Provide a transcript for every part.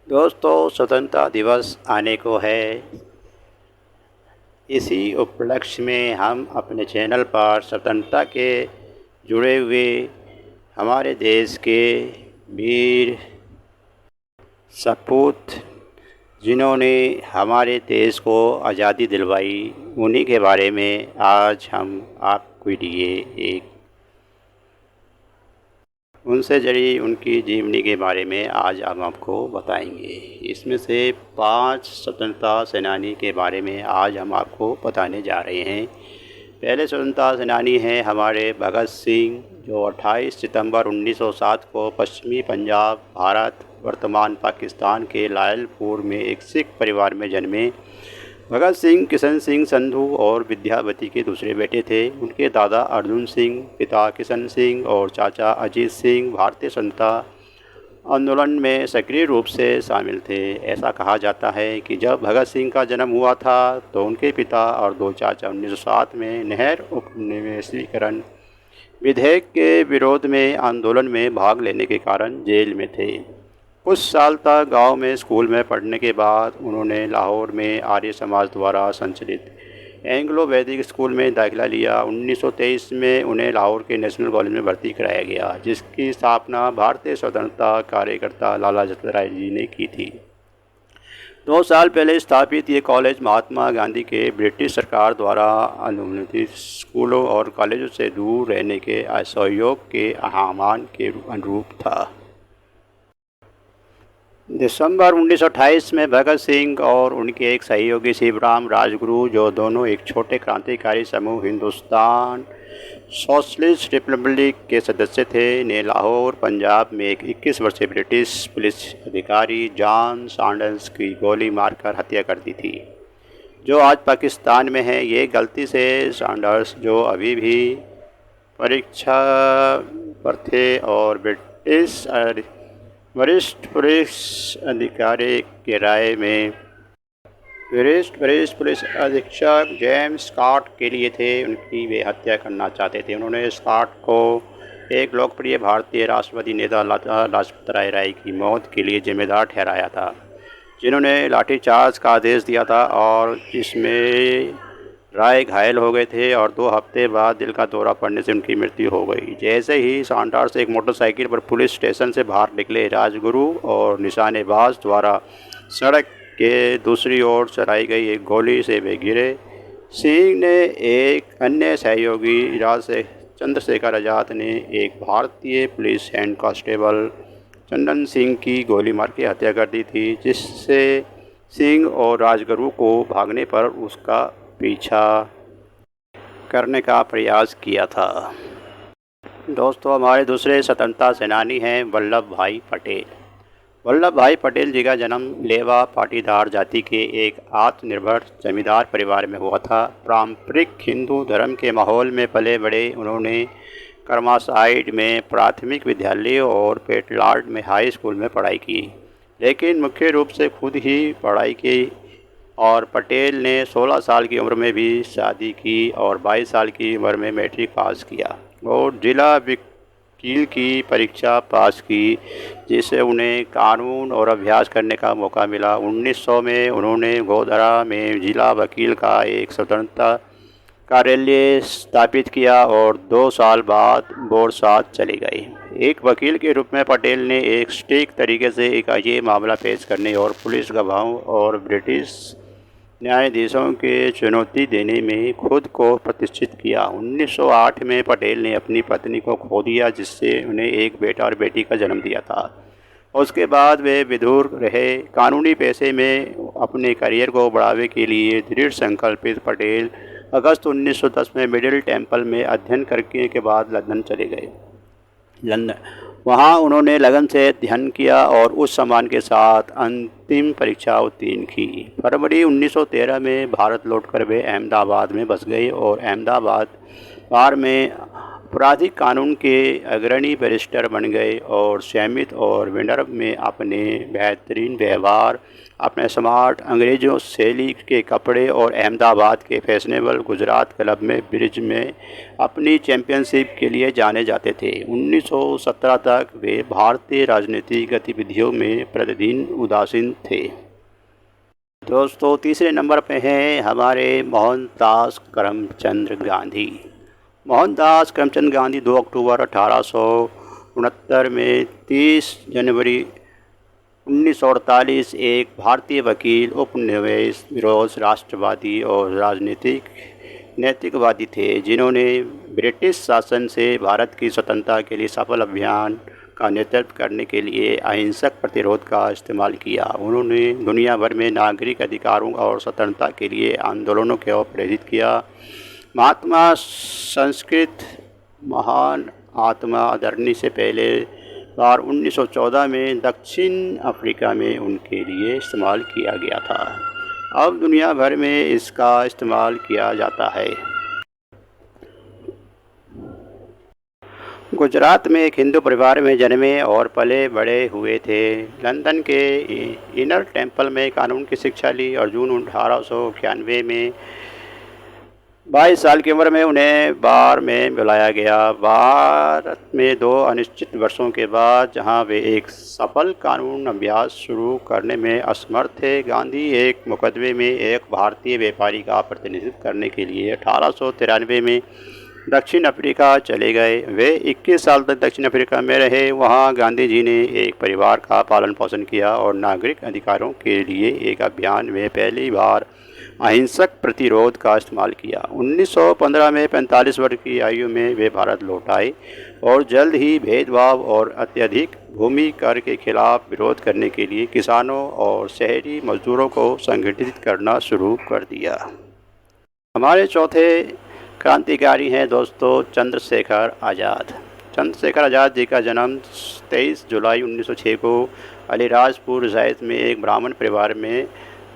दोस्तों, स्वतंत्रता दिवस आने को है। इसी उपलक्ष्य में हम अपने चैनल पर स्वतंत्रता के जुड़े हुए हमारे देश के वीर सपूत जिन्होंने हमारे देश को आज़ादी दिलवाई, उन्हीं के बारे में आज हम आपके लिए एक उनसे जुड़ी उनकी जीवनी के बारे में आज हम आपको बताएंगे। इसमें से 5 स्वतंत्रता सेनानी के बारे में आज हम आपको बताने जा रहे हैं। पहले स्वतंत्रता सेनानी हैं हमारे भगत सिंह, जो 28 सितंबर 1907 को पश्चिमी पंजाब, भारत वर्तमान पाकिस्तान के लायलपुर में एक सिख परिवार में जन्मे। भगत सिंह किशन सिंह संधू और विद्यावती के दूसरे बेटे थे। उनके दादा अर्जुन सिंह, पिता किशन सिंह और चाचा अजीत सिंह भारतीय स्वतंत्रता आंदोलन में सक्रिय रूप से शामिल थे। ऐसा कहा जाता है कि जब भगत सिंह का जन्म हुआ था तो उनके पिता और 2 चाचा 1907 में नहर उपनिवेशीकरण विधेयक के विरोध में आंदोलन में भाग लेने के कारण जेल में थे। कुछ साल तक गांव में स्कूल में पढ़ने के बाद उन्होंने लाहौर में आर्य समाज द्वारा संचालित एंग्लो वैदिक स्कूल में दाखिला लिया। 1923 में उन्हें लाहौर के नेशनल कॉलेज में भर्ती कराया गया, जिसकी स्थापना भारतीय स्वतंत्रता कार्यकर्ता लाला लाजपत राय जी ने की थी। 2 साल पहले स्थापित ये कॉलेज महात्मा गांधी के ब्रिटिश सरकार द्वारा अनुमोदित स्कूलों और कॉलेजों से दूर रहने के असहयोग के आह्वान के अनुरूप था। दिसंबर 1928 में भगत सिंह और उनके एक सहयोगी शिवराम राजगुरु, जो दोनों एक छोटे क्रांतिकारी समूह हिंदुस्तान सोशलिस्ट रिपब्लिक के सदस्य थे, ने लाहौर पंजाब में एक 21 वर्षीय ब्रिटिश पुलिस अधिकारी जॉन सैंडर्स की गोली मारकर हत्या कर दी थी, जो आज पाकिस्तान में है। ये गलती से सैंडर्स, जो अभी भी परीक्षा पर थे और ब्रिटिश वरिष्ठ पुलिस अधिकारी के राय में वरिष्ठ पुलिस अधीक्षक जेम्स स्कॉट के लिए थे, उनकी वे हत्या करना चाहते थे। उन्होंने स्कॉट को एक लोकप्रिय भारतीय राष्ट्रवादी नेता लाला लाजपत राय की मौत के लिए जिम्मेदार ठहराया था, जिन्होंने लाठीचार्ज का आदेश दिया था और जिसमें राय घायल हो गए थे और 2 हफ्ते बाद दिल का दौरा पड़ने से उनकी मृत्यु हो गई। जैसे ही सैंडर्स एक मोटरसाइकिल पर पुलिस स्टेशन से बाहर निकले, राजगुरु और निशानेबाज द्वारा सड़क के दूसरी ओर चलाई गई एक गोली से वे गिरे। सिंह ने एक अन्य सहयोगी चंद्रशेखर आज़ाद ने एक भारतीय police head constable Chandan Singh की गोली मार के हत्या कर दी थी, जिससे सिंह और राजगुरु को भागने पर उसका पीछा करने का प्रयास किया था। दोस्तों, हमारे दूसरे स्वतंत्रता सेनानी हैं वल्लभ भाई पटेल। वल्लभ भाई पटेल जी का जन्म लेवा पाटीदार जाति के एक आत्मनिर्भर जमींदार परिवार में हुआ था। पारंपरिक हिंदू धर्म के माहौल में पले बड़े उन्होंने करमासाइड में प्राथमिक विद्यालय और पेटलाड में हाई स्कूल में पढ़ाई की, लेकिन मुख्य रूप से खुद ही पढ़ाई की। और पटेल ने 16 साल की उम्र में भी शादी की और 22 साल की उम्र में मैट्रिक पास किया और जिला वकील की परीक्षा पास की, जिससे उन्हें कानून और अभ्यास करने का मौका मिला। 1900 में उन्होंने गोधरा में जिला वकील का एक स्वतंत्रता कार्यालय स्थापित किया और 2 साल बाद बोरसाद चले गए। एक वकील के रूप में पटेल ने एक सटीक तरीके से एक ये मामला पेश करने और पुलिस गवाहों और ब्रिटिश न्यायाधीशों के चुनौती देने में खुद को प्रतिष्ठित किया। 1908 में पटेल ने अपनी पत्नी को खो दिया, जिससे उन्हें एक बेटा और बेटी का जन्म दिया था। उसके बाद वे विदुर रहे। कानूनी पेशे में अपने करियर को बढ़ावे के लिए दृढ़ संकल्पित पटेल अगस्त 1910 में मिडिल टेम्पल में अध्ययन करने के बाद लंदन चले गए। वहाँ उन्होंने लगन से अध्ययन किया और उस सम्मान के साथ अंतिम परीक्षा उत्तीर्ण की। फरवरी 1913 में भारत लौटकर वे अहमदाबाद में बस गए और अहमदाबाद बार में आपराधिक कानून के अग्रणी बैरिस्टर बन गए और सैमित और विनम्र में अपने बेहतरीन व्यवहार, अपने स्मार्ट अंग्रेज़ों शैली के कपड़े और अहमदाबाद के फैशनेबल गुजरात क्लब में ब्रिज में अपनी चैंपियनशिप के लिए जाने जाते थे। 1917 तक वे भारतीय राजनीतिक गतिविधियों में प्रतिदिन उदासीन थे। दोस्तों, तीसरे नंबर पे हैं हमारे मोहनदास करमचंद गांधी। मोहनदास करमचंद गांधी 2 अक्टूबर 1869 में 30 जनवरी 1948 एक भारतीय वकील, उपनिवेश विरोधी राष्ट्रवादी और राजनीतिक नैतिकवादी थे, जिन्होंने ब्रिटिश शासन से भारत की स्वतंत्रता के लिए सफल अभियान का नेतृत्व करने के लिए अहिंसक प्रतिरोध का इस्तेमाल किया। उन्होंने दुनिया भर में नागरिक अधिकारों और स्वतंत्रता के लिए आंदोलनों की ओर प्रेरित किया। महात्मा संस्कृत महान आत्मा आदरणीय से पहले बार 1914 में दक्षिण अफ्रीका में उनके लिए इस्तेमाल किया गया था। अब दुनिया भर में इसका इस्तेमाल किया जाता है। गुजरात में एक हिंदू परिवार में जन्मे और पले बड़े हुए थे। लंदन के इनर टेम्पल में कानून की शिक्षा ली और जून 1891 में 22 साल की उम्र में उन्हें बार में बुलाया गया। भारत में 2 अनिश्चित वर्षों के बाद जहां वे एक सफल कानून अभ्यास शुरू करने में असमर्थ थे, गांधी एक मुकदमे में एक भारतीय व्यापारी का प्रतिनिधित्व करने के लिए 1893 में दक्षिण अफ्रीका चले गए। वे 21 साल तक दक्षिण अफ्रीका में रहे। वहां गांधी जी ने एक परिवार का पालन पोषण किया और नागरिक अधिकारों के लिए एक अभियान में पहली बार अहिंसक प्रतिरोध का इस्तेमाल किया। 1915 में 45 वर्ष की आयु में वे भारत लौट आए और जल्द ही भेदभाव और अत्यधिक भूमि कर के खिलाफ विरोध करने के लिए किसानों और शहरी मजदूरों को संगठित करना शुरू कर दिया। हमारे चौथे क्रांतिकारी हैं दोस्तों चंद्रशेखर आज़ाद। चंद्रशेखर आज़ाद जी का जन्म 23 जुलाई 1906 को अलीराजपुर ज़ैद में एक ब्राह्मण परिवार में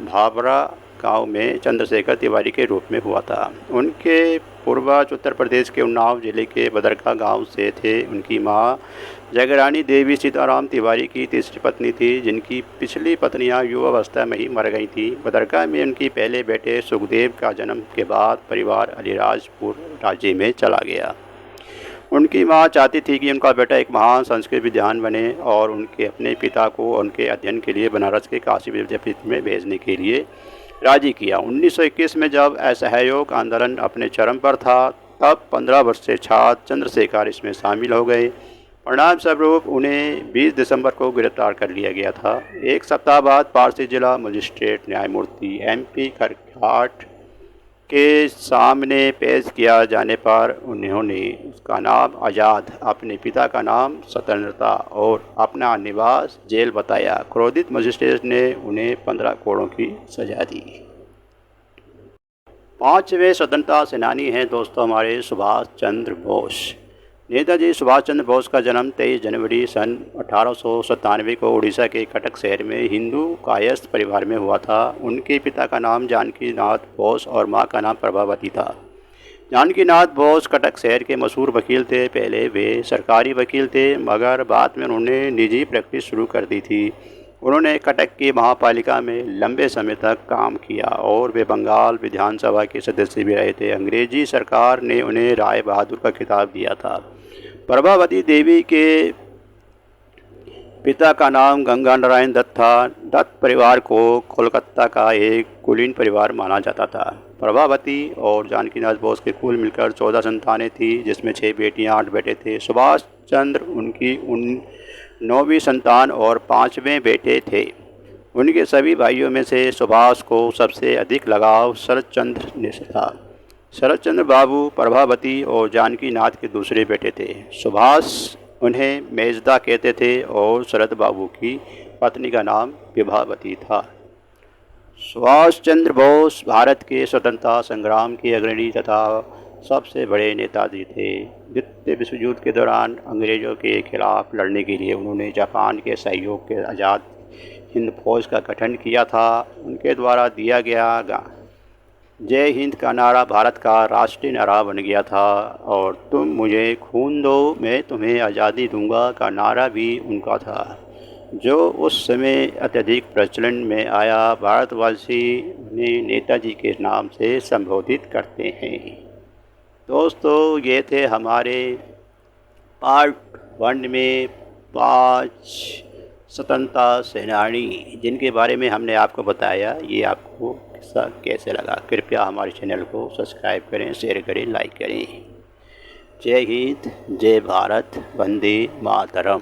भाबरा गांव में चंद्रशेखर तिवारी के रूप में हुआ था। उनके पूर्वज उत्तर प्रदेश के उन्नाव जिले के बदरका गांव से थे। उनकी मां जगरानी देवी सीताराम तिवारी की तीसरी पत्नी थी, जिनकी पिछली पत्नियां युवावस्था में ही मर गई थी। बदरका में उनके पहले बेटे सुखदेव का जन्म के बाद परिवार अलीराजपुर राज्य में चला गया। उनकी मां चाहती थी कि उनका बेटा एक महान संस्कृत विद्वान बने और उनके अपने पिता को उनके अध्ययन के लिए बनारस के काशी विद्यापीठ में भेजने के लिए राजी किया। 1921 में जब असहयोग आंदोलन अपने चरम पर था, तब 15 वर्ष से छात्र चंद्रशेखर इसमें शामिल हो गए। परिणाम स्वरूप उन्हें 20 दिसंबर को गिरफ्तार कर लिया गया था। एक सप्ताह बाद पारसी जिला मजिस्ट्रेट न्यायमूर्ति MP खरघाट के सामने पेश किया जाने पर उन्होंने उसका नाम आज़ाद, अपने पिता का नाम स्वतंत्रता और अपना निवास जेल बताया। क्रोधित मजिस्ट्रेट ने उन्हें 15 कोड़ों की सजा दी। 5वें स्वतंत्रता सेनानी हैं दोस्तों हमारे सुभाष चंद्र बोस। नेताजी सुभाष चंद्र बोस का जन्म 23 जनवरी सन 1897 को उड़ीसा के कटक शहर में हिंदू कायस्थ परिवार में हुआ था। उनके पिता का नाम जानकी नाथ बोस और मां का नाम प्रभावती था। जानकी नाथ बोस कटक शहर के मशहूर वकील थे। पहले वे सरकारी वकील थे, मगर बाद में उन्होंने निजी प्रैक्टिस शुरू कर दी थी। उन्होंने कटक की महापालिका में लंबे समय तक काम किया और वे बंगाल विधानसभा के सदस्य भी रहे थे। अंग्रेजी सरकार ने उन्हें राय बहादुर का खिताब दिया था। प्रभावती देवी के पिता का नाम गंगा नारायण दत्त था। दत्त परिवार को कोलकाता का एक कुलीन परिवार माना जाता था। प्रभावती और जानकीनाथ बोस के कुल मिलकर 14 संतानें थीं, जिसमें 6 बेटियां 8 बेटे थे। सुभाष चंद्र उनकी 9वीं संतान और 5वें बेटे थे। उनके सभी भाइयों में से सुभाष को सबसे अधिक लगाव शरद चंद्र से था। शरद चंद्र बाबू प्रभावती और जानकी नाथ के दूसरे बेटे थे। सुभाष उन्हें मेजदा कहते थे और शरद बाबू की पत्नी का नाम विभावती था। सुभाष चंद्र बोस भारत के स्वतंत्रता संग्राम के अग्रणी तथा सबसे बड़े नेताजी थे। द्वितीय विश्व युद्ध के दौरान अंग्रेज़ों के खिलाफ लड़ने के लिए उन्होंने जापान के सहयोग के आज़ाद हिंद फौज का गठन किया था। उनके द्वारा दिया गया जय हिंद का नारा भारत का राष्ट्रीय नारा बन गया था और तुम मुझे खून दो मैं तुम्हें आज़ादी दूंगा का नारा भी उनका था, जो उस समय अत्यधिक प्रचलन में आया। भारतवासी उन्हें नेताजी के नाम से संबोधित करते हैं। दोस्तों, ये थे हमारे पार्ट 1 में 5 स्वतंत्रता सेनानी जिनके बारे में हमने आपको बताया। ये आपको किस्सा कैसे लगा? कृपया हमारे चैनल को सब्सक्राइब करें, शेयर करें, लाइक करें। जय हिंद, जय भारत, वंदे मातरम।